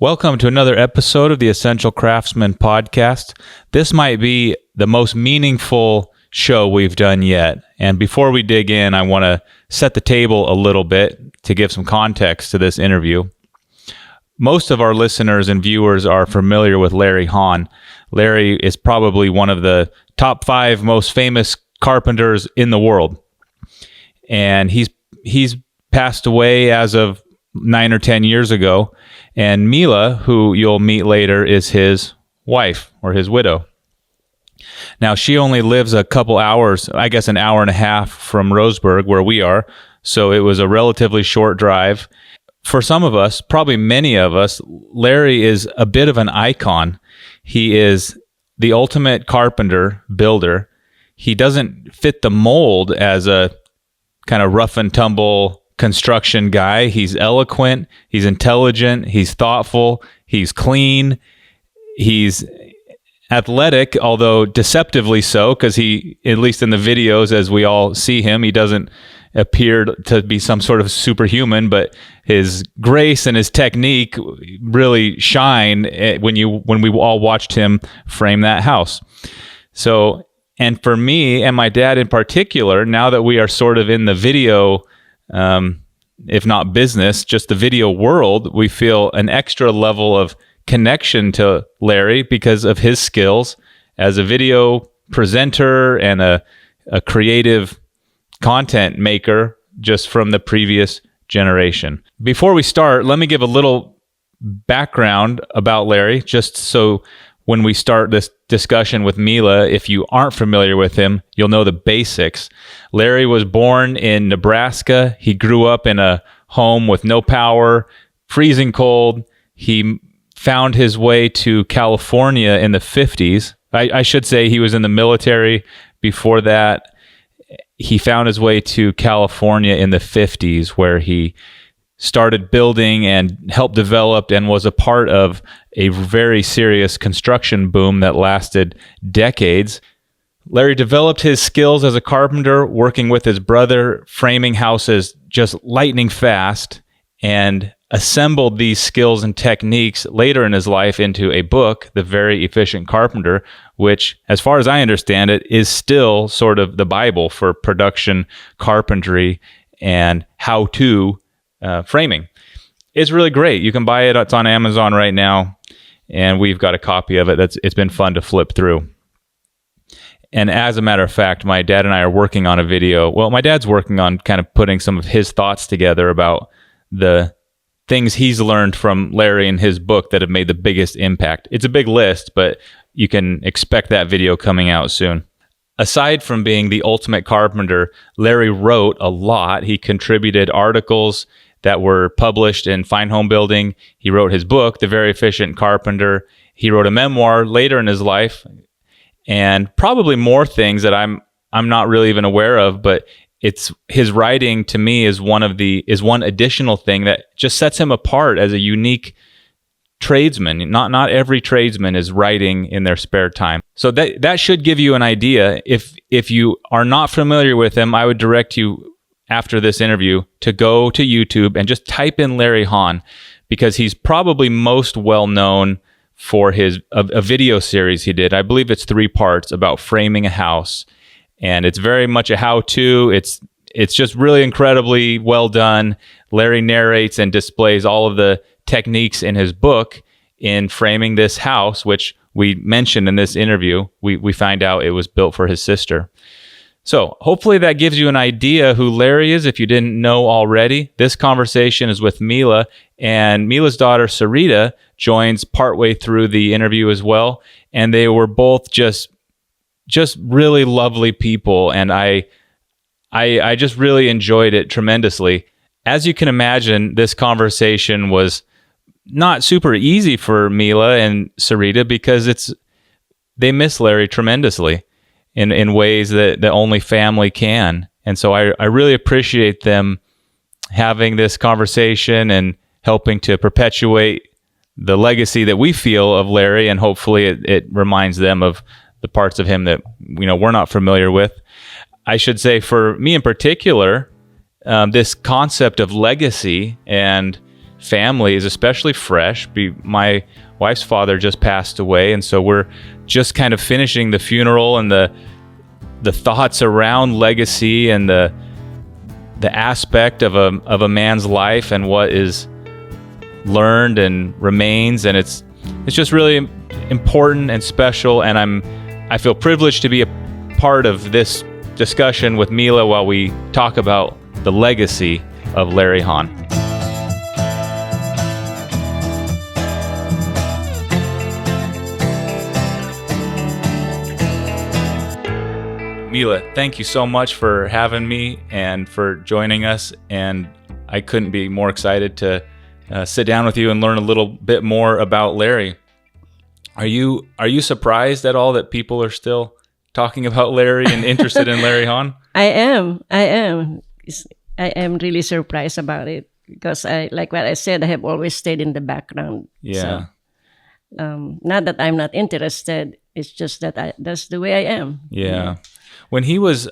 Welcome to another episode of the Essential Craftsman podcast. This might be the most meaningful show we've done yet. And before we dig in, I want to set the table a little bit to give some context to this interview. Most of our listeners and viewers are familiar with Larry Haun. Larry is probably one of the top 5 most famous carpenters in the world. And he's passed away as of 9 or 10 years ago. And Mila, who you'll meet later, is his wife or his widow. Now, she only lives a couple hours, I guess an hour and a half from Roseburg, where we are. So it was a relatively short drive. For some of us, probably many of us, Larry is a bit of an icon. He is the ultimate carpenter, builder. He doesn't fit the mold as a kind of rough and tumble construction guy. He's eloquent, he's intelligent, he's thoughtful, he's clean, he's athletic, although deceptively so, because he, at least in the videos as we all see him, he doesn't appear to be some sort of superhuman, but his grace and his technique really shine when we all watched him frame that house. So, and for me and my dad in particular, now that we are sort of in the video if not business, just the video world, we feel an extra level of connection to Larry because of his skills as a video presenter and a creative content maker just from the previous generation. Before we start, let me give a little background about Larry, just so when we start this discussion with Mila, if you aren't familiar with him, you'll know the basics. Larry was born in Nebraska. He grew up in a home with no power, freezing cold. He found his way to California in the 50s. I should say he was in the military before that. He found his way to California in the 50s, where he started building and helped develop and was a part of a very serious construction boom that lasted decades. Larry developed his skills as a carpenter, working with his brother, framing houses just lightning fast, and assembled these skills and techniques later in his life into a book, The Very Efficient Carpenter, which, as far as I understand it, is still sort of the Bible for production carpentry and how-to framing. It's really great. You can buy it. It's on Amazon right now, and we've got a copy of it. It's been fun to flip through. And as a matter of fact, my dad and I are working on a video. Well, my dad's working on kind of putting some of his thoughts together about the things he's learned from Larry in his book that have made the biggest impact. It's a big list, but you can expect that video coming out soon. Aside from being the ultimate carpenter, Larry wrote a lot. He contributed articles that were published in Fine Home Building. He wrote his book, The Very Efficient Carpenter. He wrote a memoir later in his life, and probably more things that I'm not really even aware of, but it's his writing to me is one additional thing that just sets him apart as a unique tradesman. Not every tradesman is writing in their spare time. So that should give you an idea. If you are not familiar with him, I would direct you after this interview to go to YouTube and just type in Larry Haun, because he's probably most well known for a video series he did. I believe it's 3 parts about framing a house, and it's very much a how-to. It's just really incredibly well done. Larry narrates and displays all of the techniques in his book in framing this house, which we mentioned in this interview. We find out it was built for his sister. So hopefully that gives you an idea who Larry is if you didn't know already. This conversation is with Mila, and Mila's daughter Sarita joins partway through the interview as well. And they were both just really lovely people, and I just really enjoyed it tremendously. As you can imagine, this conversation was not super easy for Mila and Sarita because they miss Larry tremendously in ways that only family can. And so I really appreciate them having this conversation and helping to perpetuate the legacy that we feel of Larry, and hopefully it reminds them of the parts of him that we're not familiar with. I should say, for me in particular, this concept of legacy and family is especially fresh. My wife's father just passed away, and so we're just kind of finishing the funeral and the thoughts around legacy and the aspect of a man's life and what is learned and remains, and it's just really important and special, and I feel privileged to be a part of this discussion with Mila while we talk about the legacy of Larry Haun. Mila, thank you so much for having me and for joining us, and I couldn't be more excited to sit down with you and learn a little bit more about Larry. Are you surprised at all that people are still talking about Larry and interested in Larry Haun? I am really surprised about it because like what I said, I have always stayed in the background. Yeah. So, not that I'm not interested. It's just that that's the way I am. Yeah. When he was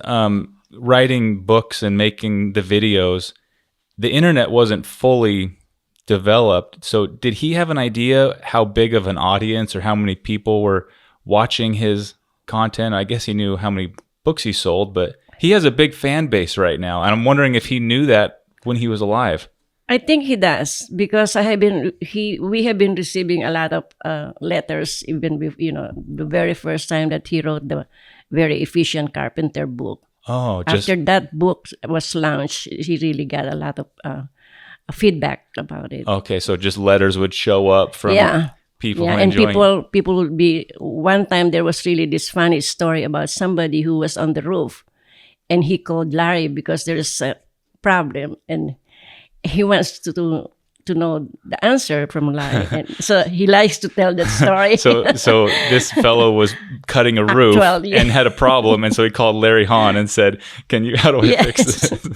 writing books and making the videos, the internet wasn't fully developed. So did he have an idea how big of an audience or how many people were watching his content? I guess he knew how many books he sold, but he has a big fan base right now. And I'm wondering if he knew that when he was alive. I think he does because we have been receiving a lot of letters, even with, the very first time that he wrote the very efficient Carpenter book. Oh, after that book was launched, he really got a lot of feedback about it. Okay, so just letters would show up from people who and enjoying. people would be. One time there was really this funny story about somebody who was on the roof, and he called Larry because there's a problem, and he wants to know the answer from Larry, and so he likes to tell that story. So this fellow was cutting a roof and had a problem, and so he called Larry Haun and said, how do I fix this?"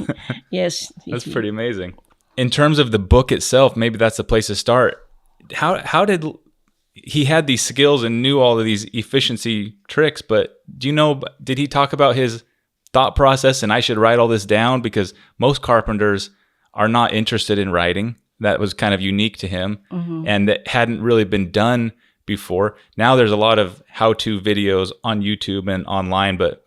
Yes. That's pretty amazing. In terms of the book itself, maybe that's the place to start. How did he had these skills and knew all of these efficiency tricks, but did he talk about his thought process and I should write all this down? Because most carpenters are not interested in writing. That was kind of unique to him, and that hadn't really been done before. Now there's a lot of how-to videos on YouTube and online, but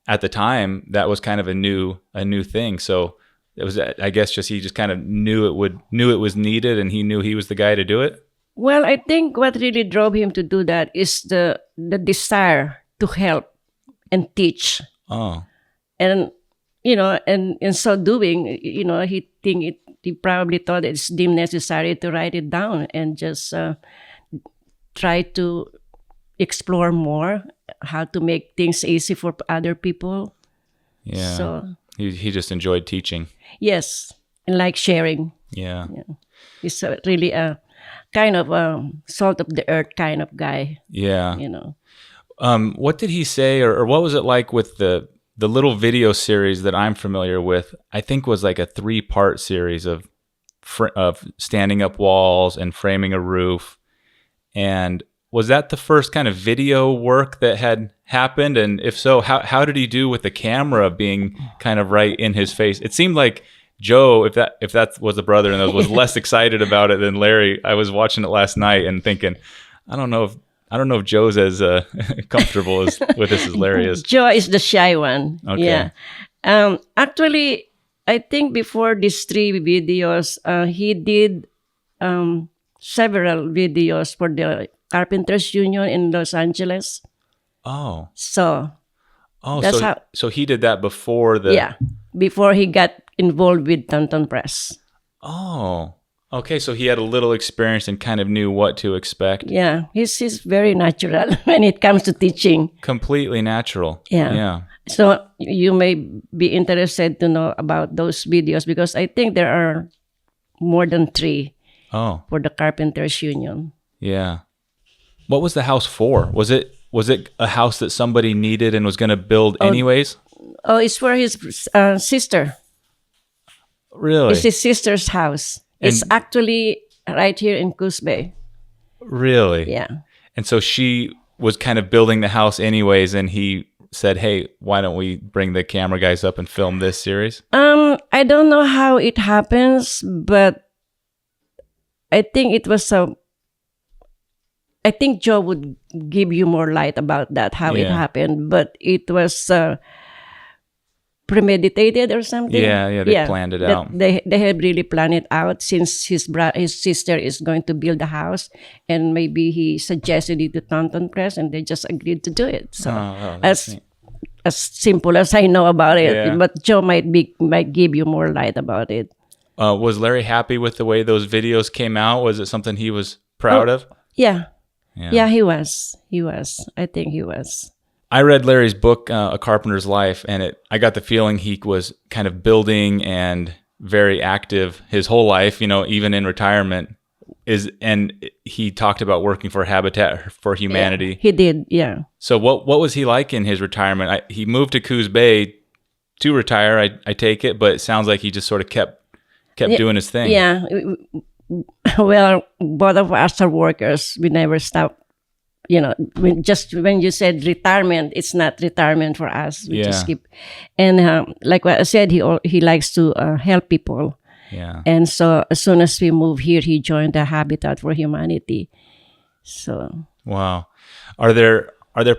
at the time that was kind of a new thing. So it was, I guess, he just kind of knew it was needed, and he knew he was the guy to do it. Well, I think what really drove him to do that is the desire to help and teach. Oh, and and in so doing, he probably thought it's deemed necessary to write it down and just try to explore more how to make things easy for other people. Yeah. So he just enjoyed teaching. Yes, and like sharing. Yeah. He's really a kind of a salt of the earth kind of guy. Yeah. What did he say, or what was it like with the little video series that I'm familiar with? I think was like a 3-part series of standing up walls and framing a roof. And was that the first kind of video work that had happened? And if so, how did he do with the camera being kind of right in his face? It seemed like Joe, if that was the brother and was less excited about it than Larry. I was watching it last night and thinking, I don't know if Joe's as comfortable with this as Larry is. Joe is the shy one. Okay. Yeah. Actually, I think before these 3 videos, he did several videos for the Carpenters Union in Los Angeles. Oh. So that's so he did that before before he got involved with Tonton Press. Oh. Okay, so he had a little experience and kind of knew what to expect. Yeah, he's very natural when it comes to teaching. Completely natural. Yeah. So you may be interested to know about those videos because I think there are more than 3 for the Carpenters Union. Yeah. What was the house for? Was it a house that somebody needed and was going to build anyways? Oh, it's for his sister. Really? It's his sister's house. It's actually right here in Coos Bay. Really? Yeah. And so she was kind of building the house anyways, and he said, hey, why don't we bring the camera guys up and film this series? I don't know how it happens, but I think it was a. I think Joe would give you more light about that, how it Yeah. happened, but it was premeditated or something. Yeah, they planned it that out. They had really planned it out since his sister is going to build a house, and maybe he suggested it to Taunton Press, and they just agreed to do it. So that's as neat. as simple as I know about it, Yeah. but Joe might give you more light about it. Was Larry happy with the way those videos came out? Was it something he was proud of? Yeah. Yeah, he was. He was. I think he was. I read Larry's book, A Carpenter's Life, and I got the feeling he was kind of building and very active his whole life, even in retirement. And he talked about working for Habitat for Humanity. Yeah, he did, yeah. So what was he like in his retirement? He moved to Coos Bay to retire, I take it, but it sounds like he just sort of kept doing his thing. Yeah. Well, both of us are workers. We never stop. When you said retirement, it's not retirement for us. We just keep. And like what I said, he likes to help people. Yeah. And so as soon as we moved here, he joined the Habitat for Humanity. So. Wow. Are there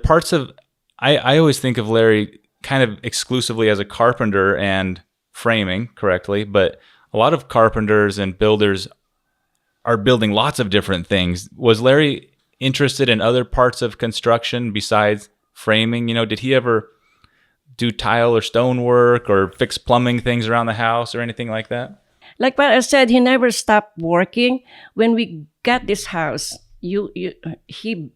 parts of? I always think of Larry kind of exclusively as a carpenter and framing, correctly, but a lot of carpenters and builders are building lots of different things. Was Larry interested in other parts of construction besides framing? Did he ever do tile or stonework or fix plumbing things around the house or anything like that? Like what I said, he never stopped working. When we got this house, he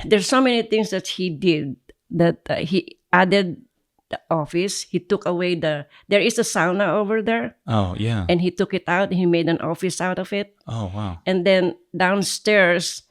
there's so many things that he did that he added the office. He took away there is a sauna over there. Oh, yeah. And he took it out. He made an office out of it. Oh, wow. And then downstairs,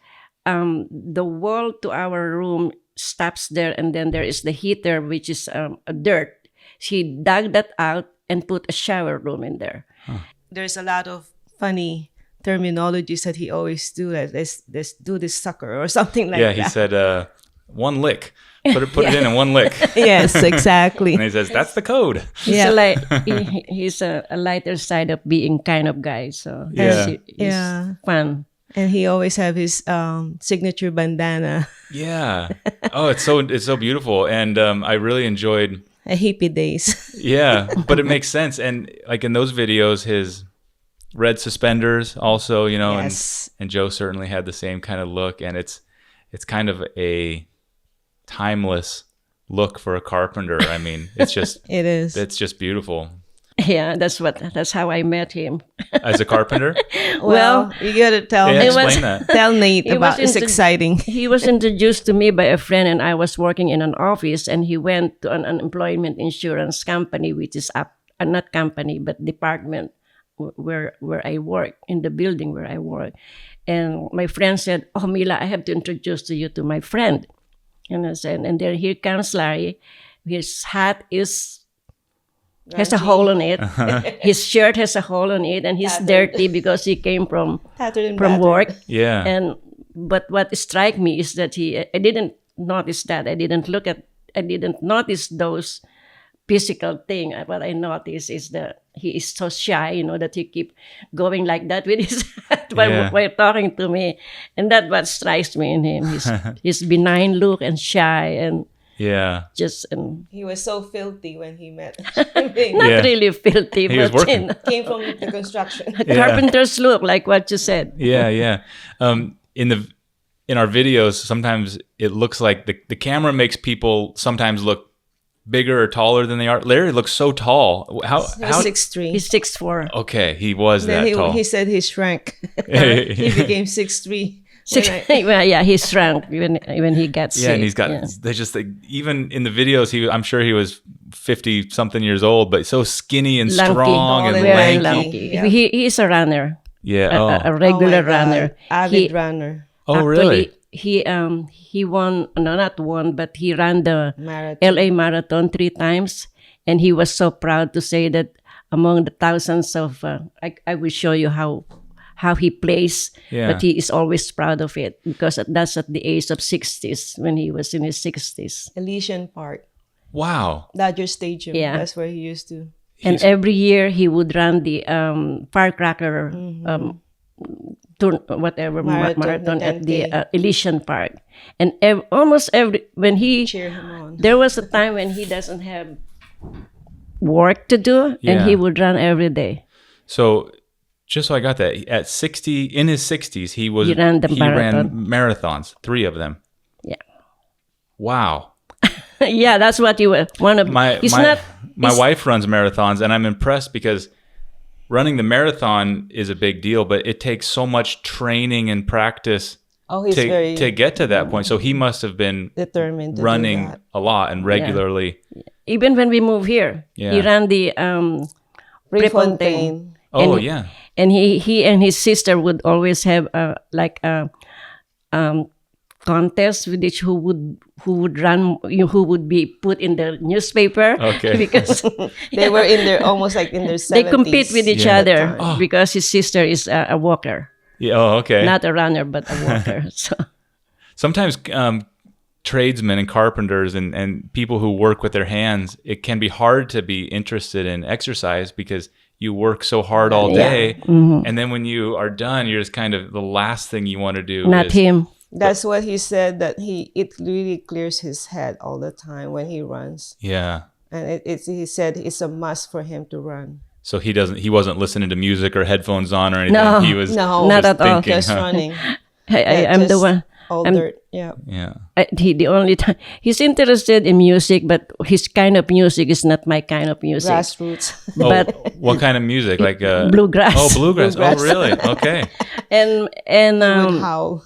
the wall to our room stops there. And then there is the heater, which is a dirt. He dug that out and put a shower room in there. Huh. There's a lot of funny terminologies that he always do. Let's do this sucker or something like that. Yeah, he said, one lick. Put it in one lick. Yes, exactly. And he says, that's the code. He's a lighter side of being kind of guy. So Yeah. fun. And he always have his signature bandana. Yeah. Oh, it's so beautiful. And I really enjoyed Hippie days. Yeah, but it makes sense. And like in those videos, his red suspenders also, Yes. and Joe certainly had the same kind of look. And it's kind of a timeless look for a carpenter. I mean, it's just It is. it's just beautiful. Yeah, that's how I met him. As a carpenter? Well, you gotta tell Yeah, It was- explain that. tell Nate He about was it's exciting. He was introduced to me by a friend, and I was working in an office, and he went to an unemployment insurance company, which is not company, but department where I work, in the building where I work. And my friend said, "Oh, Mila, I have to introduce you to my friend." And I said, and then here comes Larry. His hat has a hole in it. His shirt has a hole in it, and he's dirty because he came from work. Yeah. But what strike me is that I didn't notice that. I didn't notice those physical thing. What I noticed is that he is so shy, that he keep going like that with his hat while talking to me. And that's what strikes me in him. His benign look and shy and just... He was so filthy when he met. Not really filthy, He was but working. Came from the construction. Carpenter's look, like what you said. Yeah. In our videos, sometimes it looks like the camera makes people sometimes look bigger or taller than they are. Larry looks so tall. How 6'3". He's 6'4". Okay, he was Then that tall. he said he shrank. He became 6'3". Well, yeah, he shrunk when he got sick. Yeah, and he's got. They just even in the videos, I'm sure he was 50 something years old, but so skinny and Lanky. strong and Very lanky. lanky. Yeah. He is a runner. Yeah. A regular Oh my God. runner. Avid runner. Oh, really? He won, no, not won, but he ran the Marathon. LA Marathon 3 times, and he was so proud to say that among the thousands of, I will show you how he plays, but he is always proud of it because that's at the age of 60s, when he was in his 60s. Elysian Park. Wow. Dodger Stadium. Yeah. That's where he used to And every year he would run the firecracker marathon at the Elysian Park. And almost every when he Cheer him on. there was a time when he doesn't have work to do, and he would run every day. So, just so I got that, at 60, in his 60s, he ran ran marathons, 3 of them. Yeah. Wow. Yeah, that's what you were. One of My wife runs marathons, and I'm impressed because running the marathon is a big deal, but it takes so much training and practice to get to that point. So he must have been determined to running do that. a lot and regularly. Even when we moved here, he ran the Prefontaine. Oh, and, yeah. And he and his sister would always have a contest with each who would run, who would be put in the newspaper. Okay. Because They were in their almost like in their 70s. they compete with each other Oh. because his sister is a walker, Yeah. Oh, okay. not a runner but a walker. So Sometimes tradesmen and carpenters and people who work with their hands, it can be hard to be interested in exercise because you work so hard all day. And then when you are done, you're just kind of the last thing you want to do. not him. That's what he said, that it really clears his head all the time when he runs. Yeah. And he said it's a must for him to run. So he wasn't listening to music or headphones on or anything. No. He was No, Not just at all. thinking, Just huh? running. I'm the Just one. All I'm- dirt. Yeah. Yeah. The only time he's interested in music, but his kind of music is not my kind of music. Grassroots. Oh, But what kind of music? Like bluegrass. Oh, bluegrass. Bluegrass. Oh, really? Okay. and Would howl.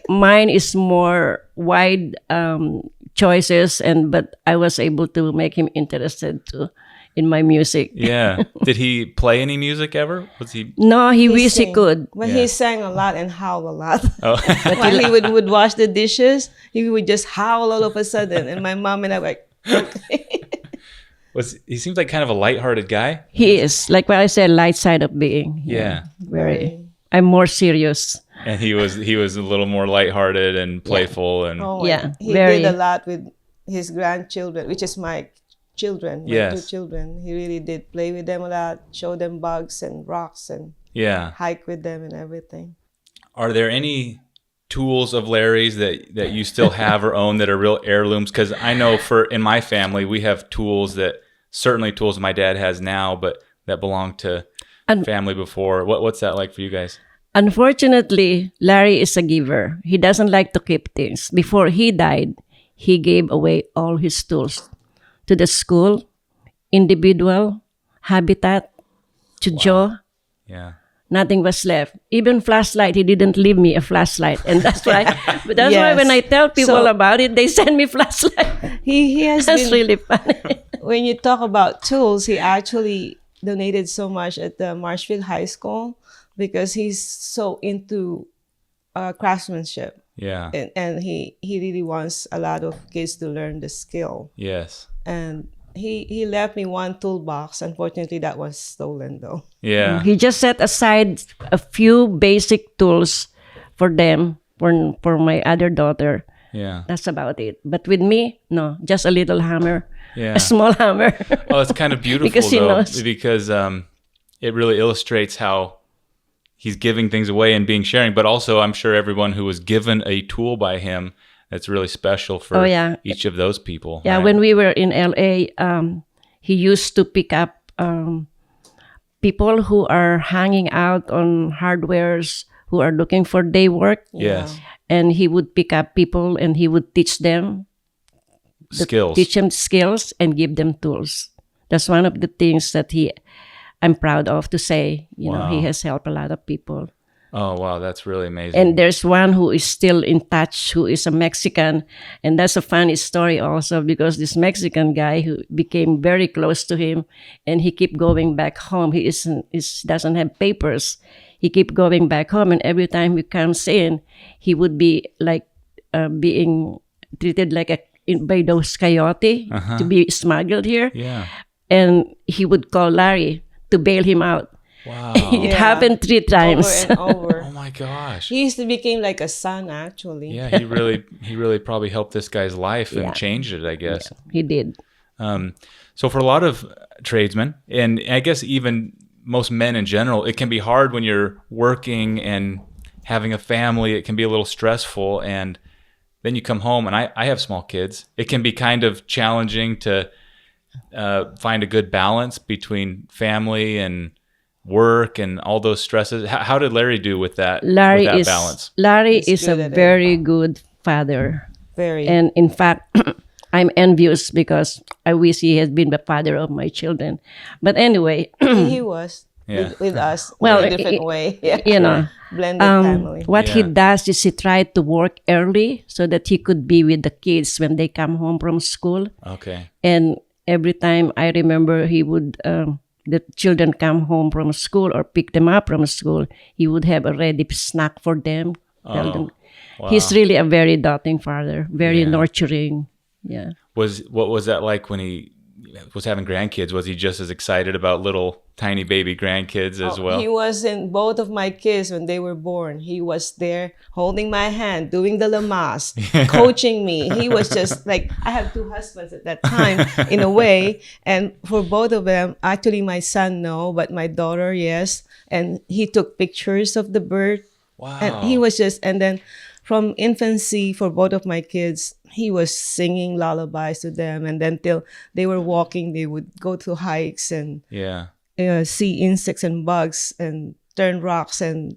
mine is more wide choices, but I was able to make him interested too in my music. Yeah. Did he play any music ever? Was he? No, he wished he sang. could. When Yeah. he sang a lot and howled a lot. Oh. When he would wash the dishes, he would just howl all of a sudden. And my mom and I were like, He seems like kind of a lighthearted guy. He is, like what I said, light side of being. Yeah. Very. I'm more serious. And he was a little more lighthearted and playful and oh, Yeah, he very. did a lot with his grandchildren, which is my children, my Yes. 2 children. He really did play with them a lot, show them bugs and rocks and yeah. hike with them and everything. Are there any tools of Larry's that you still have or own that are real heirlooms? Because I know in my family we have tools certainly tools my dad has now, but that belong to family before. What's that like for you guys? Unfortunately, Larry is a giver. He doesn't like to keep things. Before he died, he gave away all his tools to the school, individual, habitat, to Joe. Yeah. Nothing was left. Even flashlight, he didn't leave me a flashlight. And that's why why when I tell people about it, they send me flashlight. He has That's been, really funny. when you talk about tools, he actually donated so much at the Marshfield High School because he's so into craftsmanship. Yeah. And he really wants a lot of kids to learn the skill. Yes. And he left me one toolbox. Unfortunately, that was stolen though. Yeah. He just set aside a few basic tools for them, for my other daughter. Yeah. That's about it. But with me, no, just a little hammer, Yeah. a small hammer. Oh, it's kind of beautiful Because he though, knows. because it really illustrates how he's giving things away and being sharing. But also, I'm sure everyone who was given a tool by him, that's really special for each of those people. Yeah, right? when we were in LA, he used to pick up people who are hanging out on hardwares, who are looking for day work. Yes. And he would pick up people and he would teach them Skills. teach them skills and give them tools. That's one of the things that I'm proud of to say. You know, he has helped a lot of people. Oh, wow. That's really amazing. And there's one who is still in touch, who is a Mexican. And that's a funny story also, because this Mexican guy who became very close to him, and he kept going back home. He doesn't have papers. He kept going back home, and every time he comes in, he would be like being treated like by those coyote to be smuggled here. Yeah. And he would call Larry to bail him out. Wow. It happened 3 times. Over and over. Oh my gosh. He used to became like a son actually. Yeah, he really probably helped this guy's life and Yeah. changed it, I guess. He did. So for a lot of tradesman. And I guess even most men in general, it can be hard when you're working and having a family. It can be a little stressful. And then you come home, and I have small kids. It can be kind of challenging to find a good balance between family and work and all those stresses. How did Larry do with that, balance? Larry He's is a good at it. very good father. Very. And in fact, I'm envious because I wish he had been the father of my children. But anyway, he was Yeah. with us Well, in a different way. Yeah. you know, Blended family. what he Yeah. does is he tried to work early so that he could be with the kids when they come home from school. Okay. And every time I remember he would, the children come home from school or pick them up from school, he would have a ready snack for them. Tell them. Wow. He's really a very doting father, very Yeah. nurturing. Yeah. What was that like when he was having grandkids? Was he just as excited about little tiny baby grandkids as well? He was in both of my kids when they were born. He was there holding my hand, doing the lamas, coaching me. He was just like, I have two husbands at that time in a way. And for both of them, actually my son, no, but my daughter, yes. And he took pictures of the birth. Wow. And he was just, and then from infancy for both of my kids, he was singing lullabies to them. And then till they were walking, they would go to hikes and Yeah. see insects and bugs and turn rocks and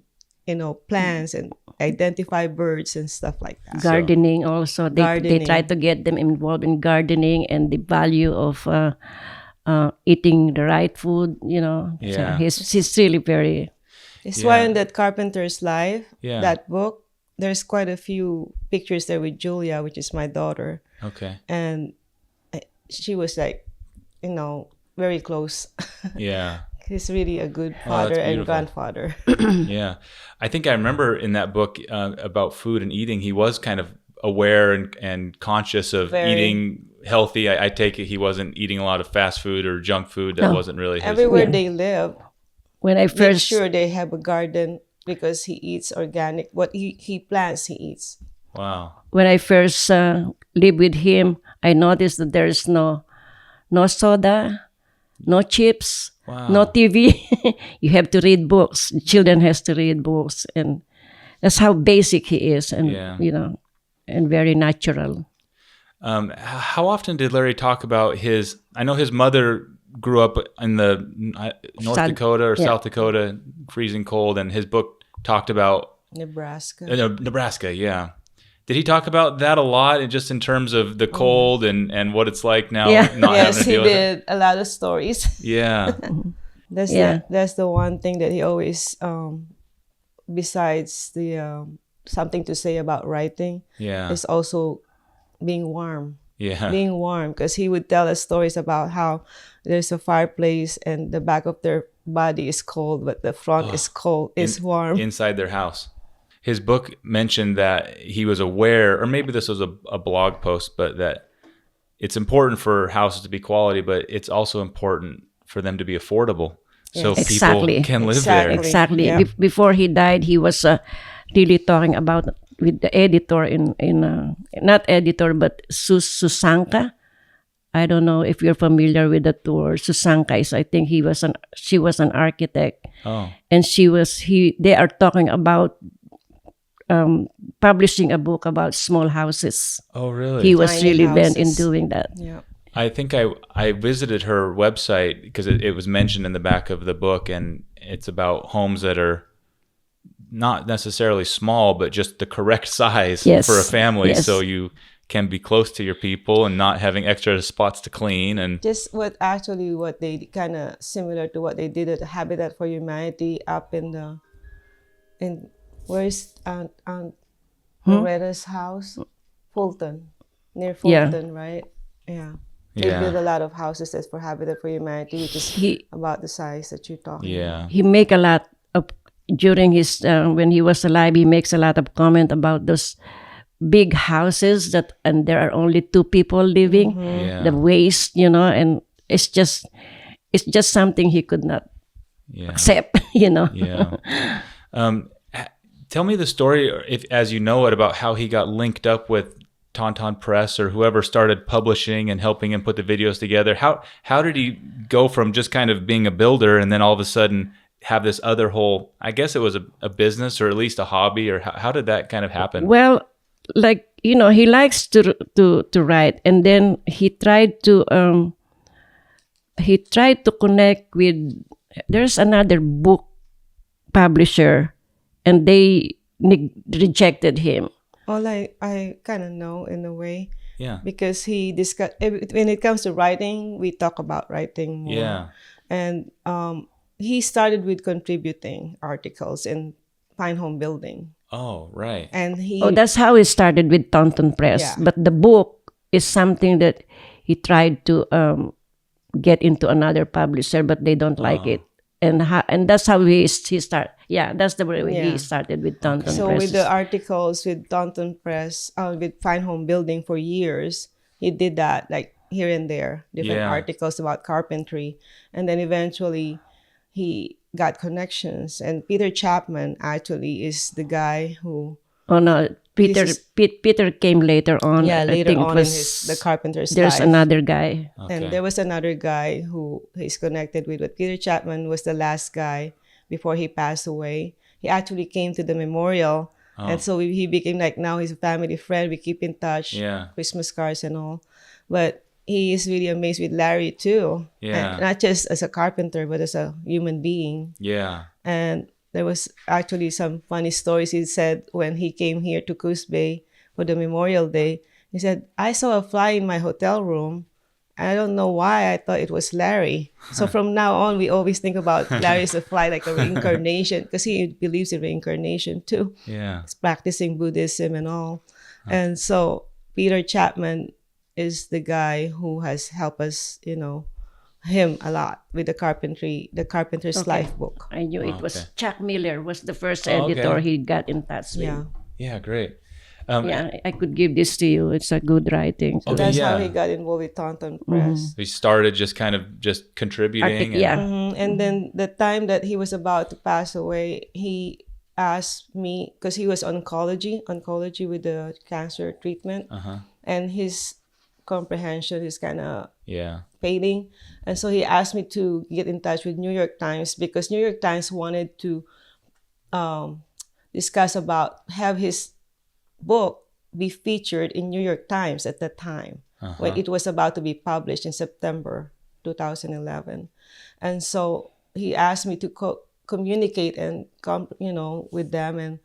plants and identify birds and stuff like that. Gardening also. They Gardening. try to get them involved in gardening and the value of eating the right food, So Yeah. he's really very... It's Yeah. why in that Carpenter's Life, Yeah. that book, there's quite a few pictures there with Julia, which is my daughter. Okay. And she was like, very close. Yeah. He's really a good that's father and beautiful. grandfather. Yeah. I think I remember in that book about food and eating, he was kind of aware and conscious of Very. eating healthy. I take it he wasn't eating a lot of fast food or junk food. That No. wasn't really his. Everywhere they live, When I make first... sure they have a garden because he eats organic. What he plants, he eats. Wow. When I first lived with him, I noticed that there's no soda, no chips, Wow. no TV. You have to read books. Children has to read books, and that's how basic he is, and Yeah. and very natural. How often did Larry talk about his? I know his mother grew up in the North Dakota or South Dakota, freezing cold, and his book talked about Nebraska. Nebraska. Yeah. Did he talk about that a lot, and just in terms of the cold and what it's like now? Yeah. Not Yes, having to he deal with it? did a lot of stories. Yeah. That's the one thing that he always, besides the something to say about writing, Yeah. is also being warm. Yeah. Being warm, because he would tell us stories about how there's a fireplace and the back of their body is cold, but the front is cold, is warm. Inside their house. His book mentioned that he was aware, or maybe this was a blog post, but that it's important for houses to be quality, but it's also important for them to be affordable. So Exactly. people can live Exactly. there. Exactly. Yeah. Before he died, he was really talking about with the editor in not editor but Susanka. I don't know if you're familiar with the tour. Susanka is, I think she was an architect, Oh. and they are talking about publishing a book about small houses. Oh, really? He was Tiny really bent in houses. doing that. Yeah. I think I visited her website because it was mentioned in the back of the book, and it's about homes that are not necessarily small, but just the correct size Yes. for a family, Yes. so you can be close to your people and not having extra spots to clean. And Just what they kind of similar to what they did at Habitat for Humanity up in where's Aunt Loretta's house? Fulton, near Yeah. Fulton, right? Yeah. They Yeah. build a lot of houses that's for Habitat for Humanity, which is about the size that you're talking about. yeah, He make a lot of during his when he was alive. He makes a lot of comment about those big houses and there are only two people living. yeah, The waste, and it's just something he could not yeah, accept. yeah. Tell me the story, if as you know it, about how he got linked up with Tauntaun Press or whoever started publishing and helping him put the videos together. How did he go from just kind of being a builder and then all of a sudden have this other whole, I guess it was a business or at least a hobby, or how did that kind of happen? Well, like, he likes to write, and then he tried to connect with, there's another book publisher, and they rejected him. Well, I kind of know in a way. Yeah. Because he discussed, when it comes to writing, we talk about writing more. Yeah. And he started with contributing articles in Fine Home Building. Oh, right. And that's how he started with Tauntaun Press. Yeah. But the book is something that he tried to get into another publisher, but they don't like it. And that's how he started. Yeah, that's the way he started with Tauntaun Press. So with the articles with Tauntaun Press, with Fine Home Building for years, he did that, like here and there, different articles about carpentry. And then eventually he got connections. And Peter Chapman actually is the guy who... Oh, no. Peter came later on. Yeah, later on in the Carpenter's life. There's another guy. Okay. And there was another guy who he's connected with. But Peter Chapman was the last guy before he passed away. He actually came to the memorial. And so he became like, now he's a family friend. We keep in touch. Yeah. Christmas cards and all. But he is really amazed with Larry too. Yeah. And not just as a carpenter, but as a human being. Yeah. And there was actually some funny stories he said when he came here to Coos Bay for the Memorial Day. He said, I saw a fly in my hotel room. I don't know why I thought it was Larry. So from now on, we always think about Larry as a fly, like a reincarnation, because he believes in reincarnation too. Yeah. He's practicing Buddhism and all. And so Peter Chapman is the guy who has helped us, him a lot with the Carpenter's Life book. I knew it was okay. Chuck Miller was the first Oh, editor okay. he got in touch with. Yeah. Yeah, great. I could give this to you. It's a good writing. Okay. That's yeah. how he got involved with Tauntaun Press. He started just kind of just contributing. And then the time that he was about to pass away, he asked me, because he was oncology with the cancer treatment, and his comprehension is kind of fading. And so he asked me to get in touch with New York Times, because New York Times wanted to discuss about, have his book be featured in New York Times at that time when it was about to be published in September 2011. And so he asked me to communicate and with them, and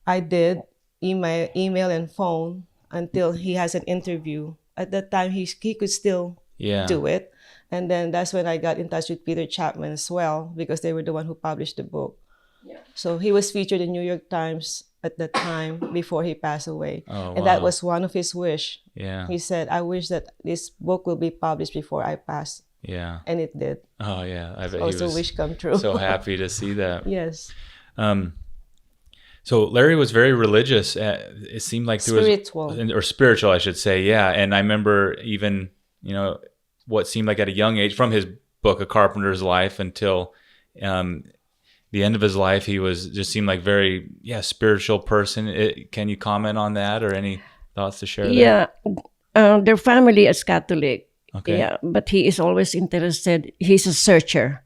I did email and phone until he has an interview. At that time, he could still do it. And then that's when I got in touch with Peter Chapman as well, because they were the one who published the book. Yeah. So he was featured in New York Times at that time before he passed away. Oh, and that was one of his wish. Yeah. He said, I wish that this book will be published before I pass. Yeah. And it did. Oh, yeah. I bet Also he was wish come true. so happy to see that. Yes. So Larry was very religious. It seemed like there Spiritual. or spiritual, I should say. Yeah. And I remember even, what seemed like at a young age, from his book, A Carpenter's Life, until the end of his life, he just seemed like very, spiritual person. Can you comment on that, or any thoughts to share there? Yeah. Their family is Catholic. Okay. Yeah. But he is always interested. He's a searcher.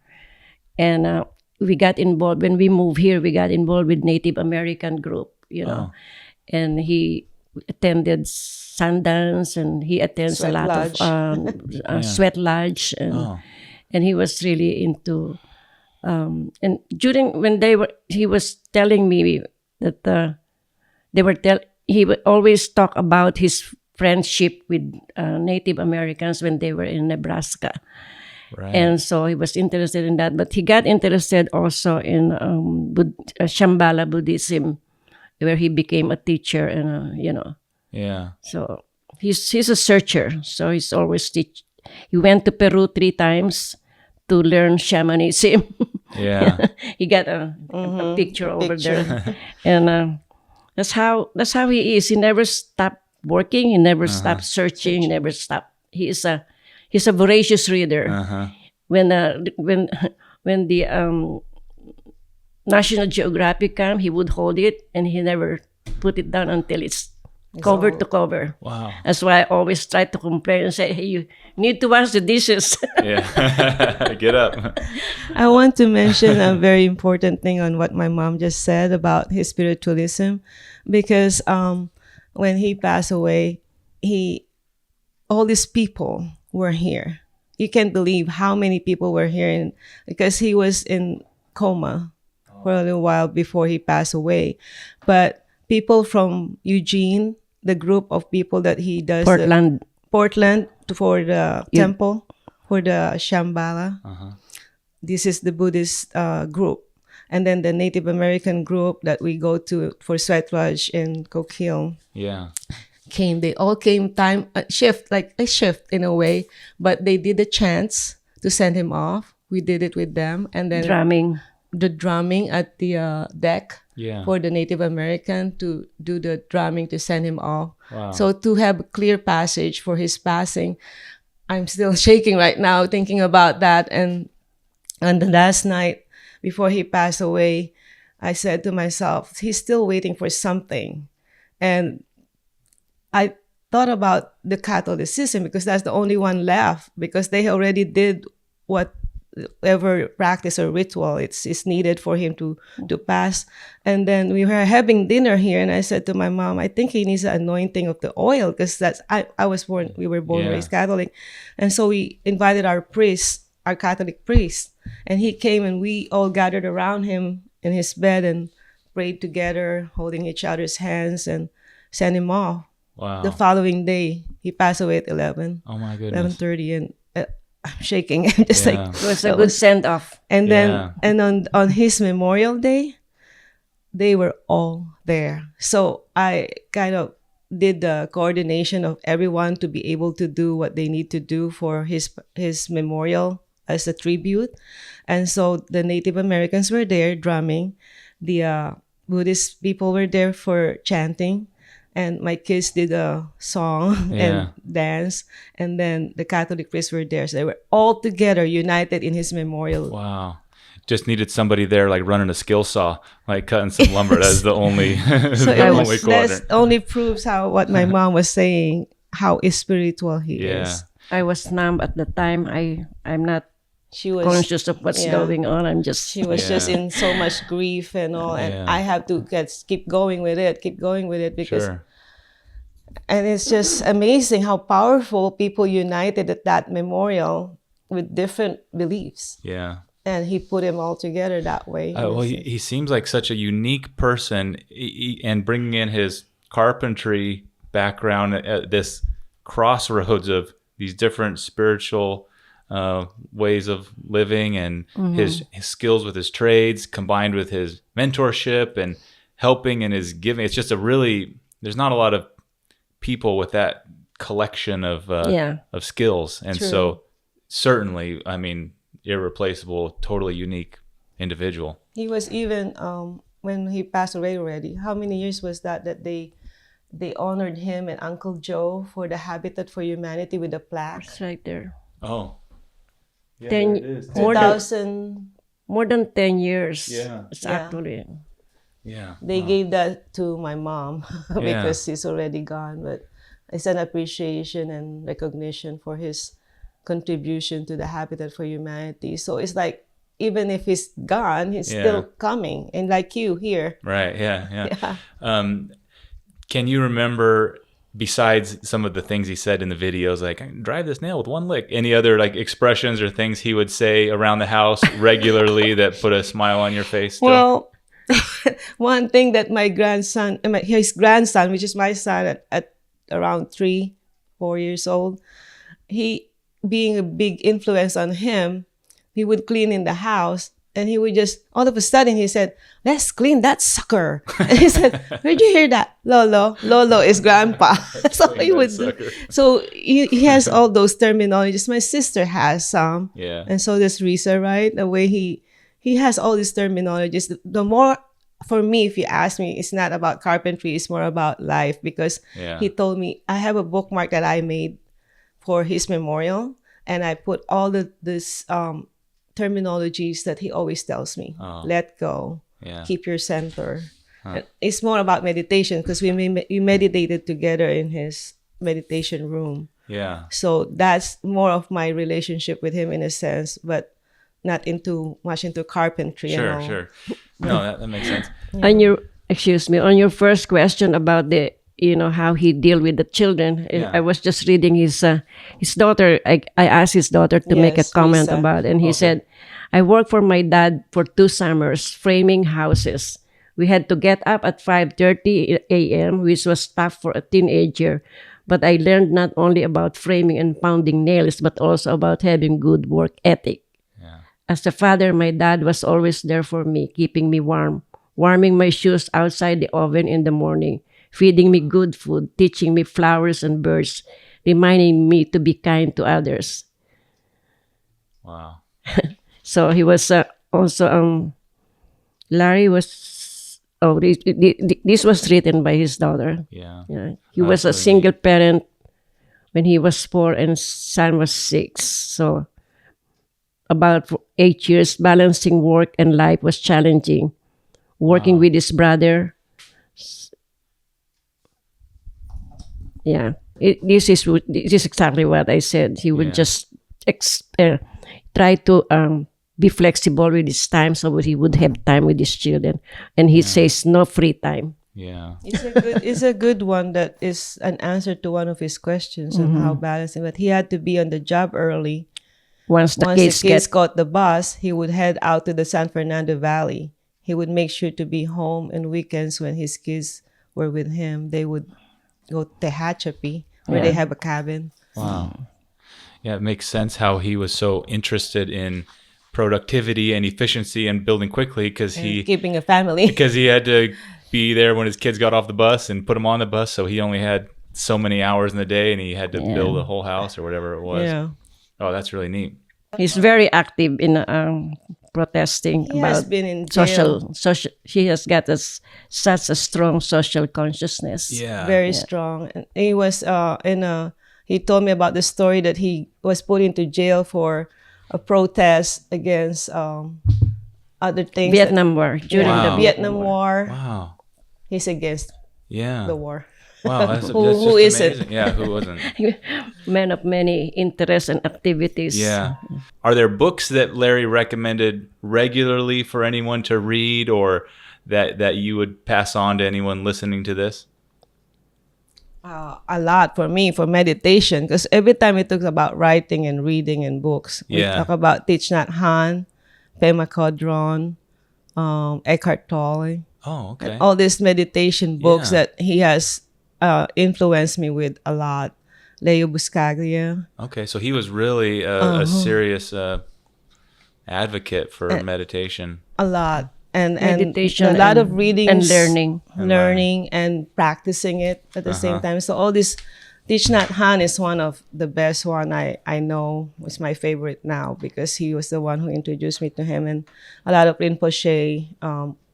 And we got involved, when we moved here, we got involved with Native American group, and he attended Sundance, and he attends Sweat a lot Lodge. of Sweat Lodge, and he was really into, and during when he was telling me that he would always talk about his friendship with Native Americans when they were in Nebraska. Right. And so he was interested in that, but he got interested also in Shambhala Buddhism, where he became a teacher, and Yeah. So he's a searcher. So he's always teach. He went to Peru 3 times to learn shamanism. Yeah. He got a picture over there, and that's how he is. He never stopped working. He never stopped searching. He never stopped. He's a voracious reader. When the National Geographic come, he would hold it, and he never put it down until it's cover to cover. Wow. That's why I always try to complain and say, hey, you need to wash the dishes. Yeah. Get up. I want to mention a very important thing on what my mom just said about his spiritualism, because when he passed away, all these people were here. You can't believe how many people were here, because he was in coma for a little while before he passed away. But people from Eugene, the group of people that he does Portland. Portland for the temple, for the Shambhala. This is the Buddhist group. And then the Native American group that we go to for Sweat Lodge in Cook Hill came. They all came shift in a way, but they did a chants to send him off. We did it with them. And then the drumming at the deck for the Native American to do the drumming to send him off. Wow. So to have a clear passage for his passing, I'm still shaking right now thinking about that. And on the last night before he passed away, I said to myself, he's still waiting for something. And I thought about the Catholicism, because that's the only one left, because they already did whatever practice or ritual is needed for him to pass. And then we were having dinner here, and I said to my mom, I think he needs an anointing of the oil, because we were born raised Catholic. And so we invited our Catholic priest, and he came, and we all gathered around him in his bed and prayed together, holding each other's hands, and sent him off. Wow. The following day, he passed away at 11. Oh my goodness. 11:30, and I'm shaking. I'm just like, It was a good send-off. and then on his memorial day, they were all there. So I kind of did the coordination of everyone to be able to do what they need to do for his memorial as a tribute. And so the Native Americans were there drumming, the Buddhist people were there for chanting, and my kids did a song and dance, and then the Catholic priests were there. So they were all together, united in his memorial. Wow. Just needed somebody there, like running a skill saw, like cutting some lumber. That's the only, So only that coordinate. only proves what my mom was saying, how spiritual he is. I was numb at the time. I'm not She was conscious of what's going on. I'm just She was just in so much grief and all, and I have to keep going with it, because, and it's just amazing how powerful people united at that memorial with different beliefs. Yeah. And he put them all together that way. Well, he seems like such a unique person, and bringing in his carpentry background at this crossroads of these different spiritual ways of living, and his skills with his trades combined with his mentorship and helping and his giving. It's just there's not a lot of people with that collection of skills. And so certainly, I mean, irreplaceable, totally unique individual. He was even, when he passed away already, how many years was that they honored him and Uncle Joe for the Habitat for Humanity with a plaque? it's right there. Oh. Yeah, 10 it is. more than 10 years. Yeah. It's actually. Yeah. They gave that to my mom because he's already gone, but it's an appreciation and recognition for his contribution to the Habitat for Humanity. So it's like, even if he's gone, he's still coming, and like you here. Right. Yeah. Can you remember, besides some of the things he said in the videos, like, I can drive this nail with one lick, any other like expressions or things he would say around the house regularly that put a smile on your face still? Well, one thing that his grandson, which is my son at around 3-4 years old, he, being a big influence on him, he would clean in the house, and he would just, all of a sudden he said, let's clean that sucker. And he said, where'd you hear that? Lolo is grandpa. So he would so he has all those terminologies. My sister has some. Yeah. And so does Risa, right? The way he has all these terminologies. The more, for me, if you ask me, it's not about carpentry, it's more about life, because he told me, I have a bookmark that I made for his memorial, and I put all this terminologies that he always tells me. Let go, keep your center, It's more about meditation because we meditated together in his meditation room. Yeah. So that's more of my relationship with him in a sense, but not much into carpentry. Sure, sure. No, that makes sense. On your first question about the how he deal with the children, Yeah. I was just reading his daughter. I asked his daughter to make a Yes, comment Lisa. about it, and he said, "I worked for my dad for 2 summers framing houses. We had to get up at 5:30 a.m., which was tough for a teenager. But I learned not only about framing and pounding nails, but also about having good work ethic. Yeah. As a father, my dad was always there for me, keeping me warm, warming my shoes outside the oven in the morning, feeding me good food, teaching me flowers and birds, reminding me to be kind to others." Wow. So he was also, Larry was, this was written by his daughter. Yeah. Yeah. He was a single parent when he was 4 and son was 6. So about 8 years, balancing work and life was challenging. Working with his brother. Yeah. This is exactly what I said. He would just try to be flexible with his time so that he would have time with his children. And he says no free time. Yeah. It's a good one that is an answer to one of his questions on how balancing. But he had to be on the job early. Once the Once kids got the bus, he would head out to the San Fernando Valley. He would make sure to be home on weekends when his kids were with him. They would go to Tehachapi, where they have a cabin. Wow. Yeah, it makes sense how he was so interested in productivity and efficiency and building quickly because Keeping a family. he had to be there when his kids got off the bus and put them on the bus. So he only had so many hours in the day and he had to build a whole house or whatever it was. Yeah. Oh, that's really neat. He's very active in protesting He about has been in jail. social. He has got such a strong social consciousness. Yeah. Very strong. And he was he told me about the story that he was put into jail for a protest against other things. Vietnam War. During Wow. the Vietnam War. Wow. He's against Yeah. the war. Wow. That's Who just isn't? amazing. Yeah. Who wasn't? man of many interests and activities. Yeah. Are there books that Larry recommended regularly for anyone to read or that you would pass on to anyone listening to this? A lot for me for meditation, because every time we talk about writing and reading and books, we Yeah. talk about Thich Nhat Hanh, Pema Chodron, Eckhart Tolle, Oh, okay. all these meditation books Yeah. that he has influenced me with a lot. Leo Buscaglia. Okay, so he was really a serious advocate for meditation. A lot. And Meditation a lot of and- readings and learning. learning and practicing it at the same time. So all this, Thich Nhat Hanh is one of the best one I know. It's my favorite now because he was the one who introduced me to him, and a lot of Rinpoche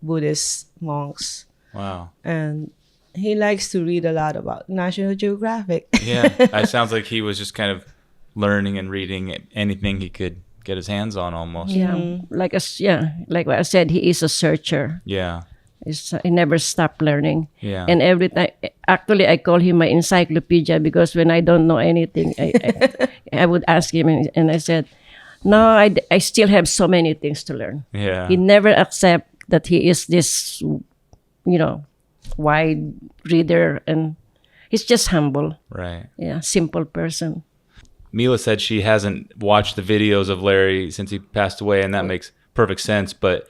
Buddhist monks. Wow. And he likes to read a lot about National Geographic. Yeah, it sounds like he was just kind of learning and reading anything he could get his hands on almost. Yeah. Like what I said, he is a searcher. Yeah. He never stopped learning. Yeah. And every time, actually, I call him my encyclopedia because when I don't know anything, I would ask him, and I said, "No, I still have so many things to learn." Yeah. He never accept that he is this, wide reader, and he's just humble. Right. Yeah, simple person. Mila said she hasn't watched the videos of Larry since he passed away, and that makes perfect sense. But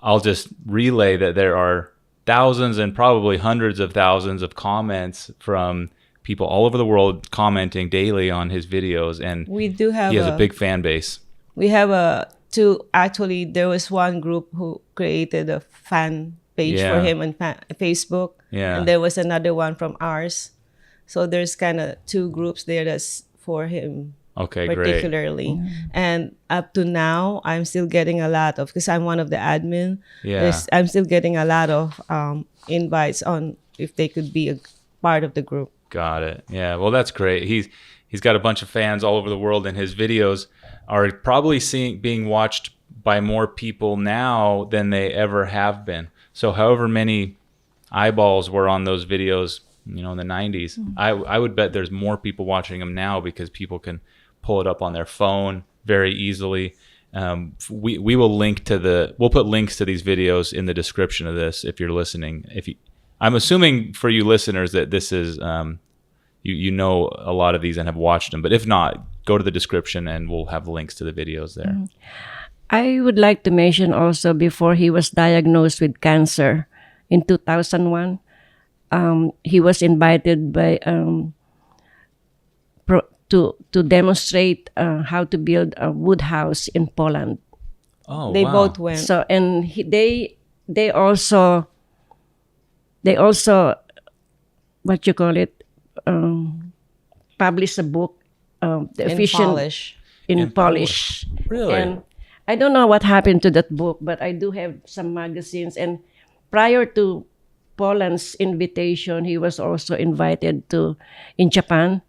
I'll just relay that there are thousands and probably hundreds of thousands of comments from people all over the world commenting daily on his videos, and We do have he has a big fan base. We have actually, there was one group who created a fan page Yeah. for him on Facebook. Yeah. And there was another one from ours. So there's kind of two groups there that's for him Okay, great. particularly. And up to now, I'm still getting a lot of, because I'm one of the admin. Yeah. I'm still getting a lot of invites on if they could be a part of the group. Got it. Yeah. Well, that's great. He's got a bunch of fans all over the world, and his videos are probably being watched by more people now than they ever have been. So however many eyeballs were on those videos, in the 90s. I would bet there's more people watching them now because people can pull it up on their phone very easily. We will we'll put links to these videos in the description of this if you're listening. I'm assuming for you listeners that this is you know a lot of these and have watched them, but if not, go to the description and we'll have links to the videos there. I would like to mention also, before he was diagnosed with cancer in 2001, he was invited by to demonstrate how to build a wood house in Poland. Oh, They wow. both went. So, and they also what you call it, published a book, the in efficient Polish. in Polish. Really? And I don't know what happened to that book, but I do have some magazines. And prior to Poland's invitation, he was also invited in Japan,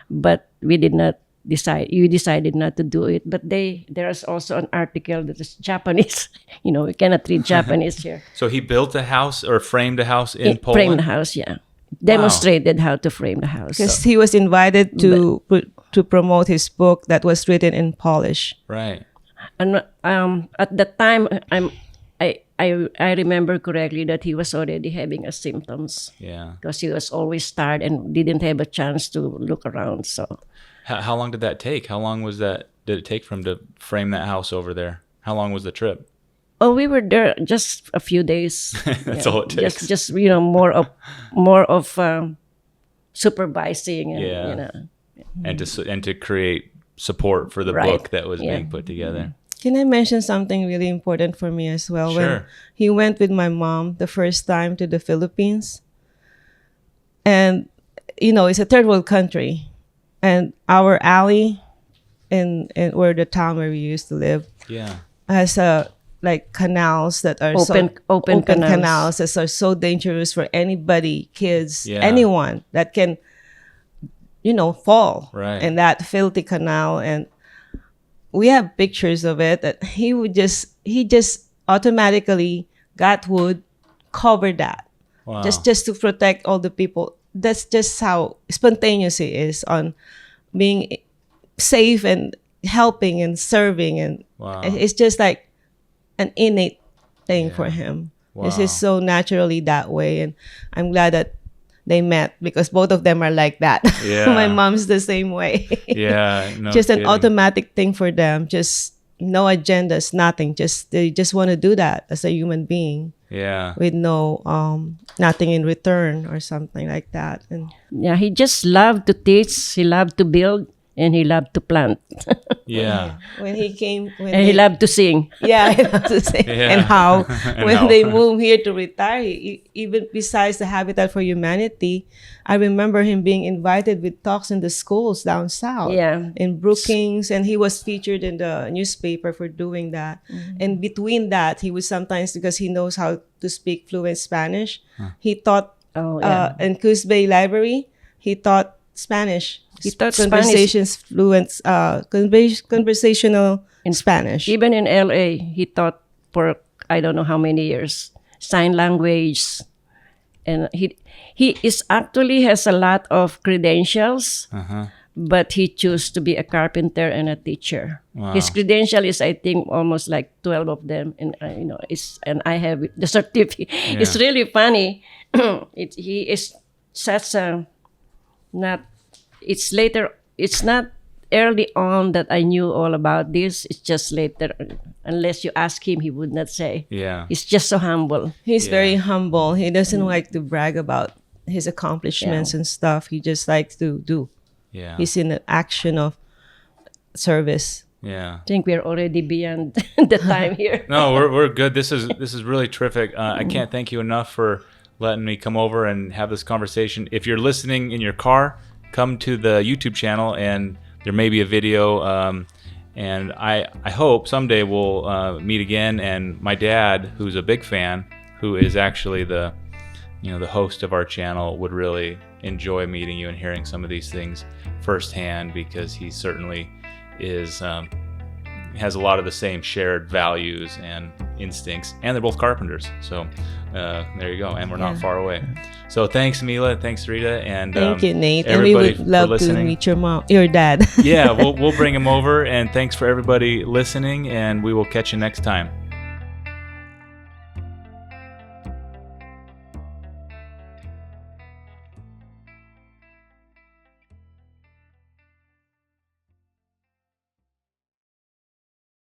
but we did not decide. You decided not to do it. But there's also an article that is Japanese. We cannot read Japanese here. So he built a house or framed a house in Poland? Framed the house, yeah. Demonstrated how to frame the house. Because he was invited to promote his book that was written in Polish. Right. And at that time, I remember correctly that he was already having symptoms. Yeah. Because he was always tired and didn't have a chance to look around. So, How long did that take? How long did it take for him to frame that house over there? How long was the trip? we were there just a few days. That's all it takes. Just more of supervising and And to create support for the Right. book that was Yeah. being put together. Can I mention something really important for me as well? Sure. When he went with my mom the first time to the Philippines, and it's a third world country, and our alley in where the town where we used to live Yeah. has canals that are Open canals. canals that are so dangerous for anybody, kids, Yeah. anyone that can fall Right. in that filthy canal. And we have pictures of it that he just automatically got wood, covered that, Wow. just to protect all the people. That's just how spontaneous he is on being safe and helping and serving, and Wow. it's just like an innate thing for him. It's Wow. just so naturally that way, and I'm glad that they met because both of them are like that. Yeah. My mom's the same way. Yeah. No Just an kidding. automatic thing for them. Just no agendas, nothing. They just want to do that as a human being Yeah. with no nothing in return or something like that. And yeah, he just loved to teach. He loved to build, and he loved to plant, Yeah. when he came, and he loved to sing. yeah, I have to say, Yeah. and how And when how. they moved here to retire, even besides the Habitat for Humanity, I remember him being invited with talks in the schools down south, Yeah. in Brookings, and he was featured in the newspaper for doing that. And between that, he would sometimes, because he knows how to speak fluent Spanish, he taught Oh, yeah. in Coos Bay Library. He taught Spanish. He taught conversations fluent, conversational in Spanish. Even in LA, he taught for I don't know how many years sign language, and he is actually has a lot of credentials, but he chose to be a carpenter and a teacher. Wow. His credential is, I think, almost like 12 of them, and and I have the certificate. It's really funny. He is such a not. It's later. It's not early on that I knew all about this. It's just later. Unless you ask him, he would not say. Yeah. He's just so humble. He's very humble. He doesn't like to brag about his accomplishments and stuff. He just likes to do. Yeah. He's in the action of service. Yeah. I think we're already beyond the time here. No, we're good. This is really terrific. I can't thank you enough for letting me come over and have this conversation. If you're listening in your car, come to the YouTube channel, and there may be a video. And I hope someday we'll meet again. And my dad, who's a big fan, who is actually the host of our channel, would really enjoy meeting you and hearing some of these things firsthand, because he certainly is has a lot of the same shared values, and instincts, and they're both carpenters. So there you go, and we're not Yeah. far away. So thanks, Mila. Thanks, Rita. And Thank you, Nate. And we everybody would for love to listening. meet your dad. Yeah, we'll bring him over. And thanks for everybody listening. And we will catch you next time.